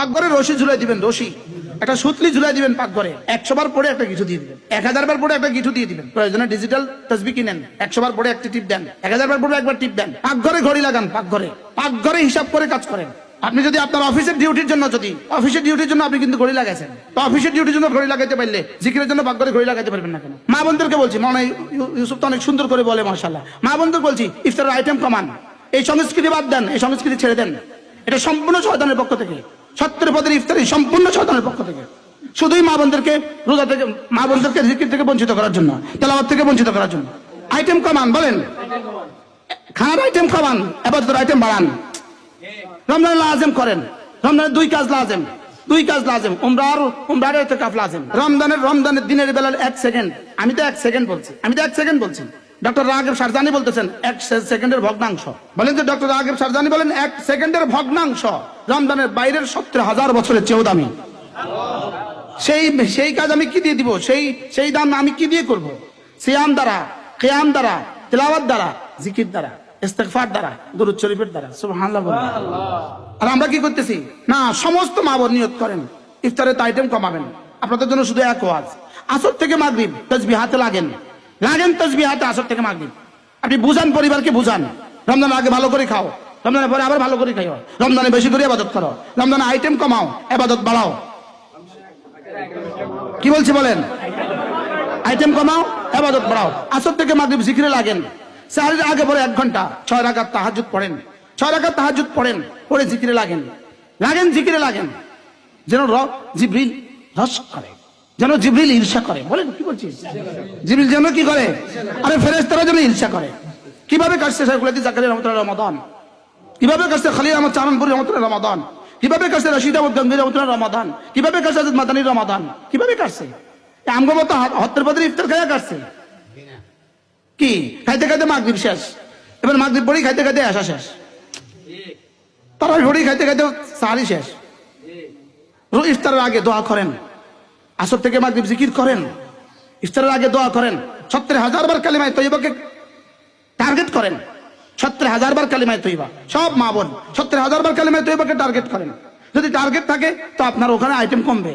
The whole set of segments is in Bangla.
পাকঘরে রশি ঝুলাই দিবেন, রশি একটা সুতলি ঝুলাই দিবেন পাকঘরে। 100 বার পরে একটা কিছু দিয়ে দিবেন, 1000 বার পরে একটা কিছু দিয়ে দিবেন। প্রয়োজনে ডিজিটাল তসবি কিনেন, 100 বার পরে একটা টিপ দেন, 1000 বার পরে একবার টিপ দেন। পাকঘরে ঘড়ি লাগান, পাকঘরে হিসাব করে কাজ করেন। আপনি যদি আপনার অফিসের ডিউটির জন্য আপনি কিন্তু ঘড়ি লাগাইছেন, তো অফিসের ডিউটির জন্য ঘড়ি লাগাইতে পারলে জিকিরের জন্য পাকঘরে ঘড়ি লাগাইতে পারবেন না কেন? মা বোনদেরকে বলছি, মনে হয় ইউসুফ তো অনেক সুন্দর করে বলে মাশাআল্লাহ। মা বোনদের বলছি, ইফতারের আইটেম কমান, এই সংস্কৃতি বাদ দেন, এই সংস্কৃতি ছেড়ে দেন। এটা সম্পূর্ণ শয়তানের পক্ষ থেকে, সত্তর পদের ইফতারি সম্পূর্ণ শয়তানের পক্ষ থেকে। শুধুই মা বোনদেরকে রোজা থেকে, মা বোনদেরকে জিকির থেকে বঞ্চিত করার জন্য, তেলাওয়াত থেকে বঞ্চিত করার জন্য। আইটেম কমান, বলেন খানার আইটেম কমান, ইবাদতের আইটেম বাড়ান। রমজান লাজেম করেন, রমজানের দুই কাজ লাজেম, উমরার ইতিকাফ লাজেম। রমজানের দিনের বেলা 1 সেকেন্ড, আমি তো 1 সেকেন্ড বলছি। ডক্টর রাগিব শারজানি বলতেছেন 1 সেকেন্ডের ভগ্নাংশ। বলেন যে ডক্টর রাগিব শারজানি বলেন 1 সেকেন্ডের ভগ্নাংশ রমজানের বাইরের 70,000 বছরের চেয়েও দামি। সেই কাজ আমি কি দিয়ে দিব? সেই দাম আমি কি দিয়ে করব? সিয়াম দ্বারা, কিয়াম দ্বারা, তিলাওয়াত দ্বারা, জিকির দ্বারা, ইস্তিগফার দ্বারা, দুরূদ শরীফের দ্বারা। সুবহানাল্লাহ। আর আমরা কি করতেছি? না, সমস্ত মা বোন নিয়ত করেন ইফতারের আইটেম কমাবেন। আপনাদের জন্য শুধু এক ওয়াজ, আসর থেকে মাগরিব তাসবিহাতে লাগেন তাসবিহাতে আসর থেকে মাগরিব। আপনি বুঝান, পরিবারকে বুঝান, রমজানের আগে ভালো করে খাও, রমজানের পরে আবার ভালো করে খাও, রমজানে বেশি করে ইবাদত করো, রমজানে আইটেম কমাও, ইবাদত বাড়াও। কি বলছি বলেন? আইটেম কমাও, ইবাদত বাড়াও। আসর থেকে মাগরিব জিকিরে লাগেন। সাহরির আগে পরে 1 ঘন্টা 6 রাকাত তাহাজ্জুদ পড়েন, 6 রাকাত তাহাজ্জুদ পড়েন, পরে জিকিরে লাগেন, জিকিরে লাগেন। যেন জিবরিল রস করে, যেন জিবরিল ঈর্ষা করে। বলেন কি বলছিস? জিবরিল যেন কি করে? আরে ফেরেশতারা যেন ঈর্ষা করে। কিভাবে কাটছে শাইখুল হাদিস জাকারিয়া রাহমাতুল্লাহ রমাদান? কিভাবে কাটছে খলিল আহমদ চাননপুরি রহমাতুল্লাহ রমাদান? কিভাবে কাটছে রশিদ আহমদ গঙ্গোহী রহমাতুল্লাহ রমাদান? কিভাবে কাটছে হযরত মাদানী রমাদান? কিভাবে কাটছে? আমগো মতো হত্তের পদের ইফতার খাইয়া কাটছে কি? খাইতে খাইতে মাগরিব শেষ, এবার মাগরিব পড়ি খাইতে খাইতে এশা শেষ, তারাবি পড়ি খাইতে খাইতে সাহরি শেষ। ইফতারের আগে দোয়া করেন, আসর থেকে মাগরিব জিকির করেন, ইফতারের আগে দোয়া করেন। 70,000 বার কালিমায়ে তয়্যিবাকে টার্গেট করেন, 70,000 বার কালিমায়ে তয়্যিবা। সব মা বোন 70,000 বার কালিমায়ে তয়্যিবাকে টার্গেট করেন। যদি টার্গেট থাকে তো আপনার ওখানে আইটেম কমবে।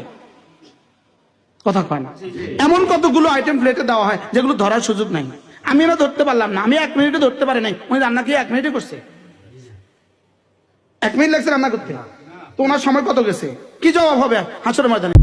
কথা কয় না? এমন কতগুলো আইটেম প্লেটে দেওয়া হয় যেগুলো ধরার সুযোগ নাই। আমি না ধরতে পারলাম না, আমি 1 মিনিটে ধরতে পারি নাই। উনি রান্না কি 1 মিনিটে করছে? 1 মিনিট লাগছে রান্না করতে, তো ওনার সময় কত গেছে? কি জবাব হবে হাসরের ময়দানে?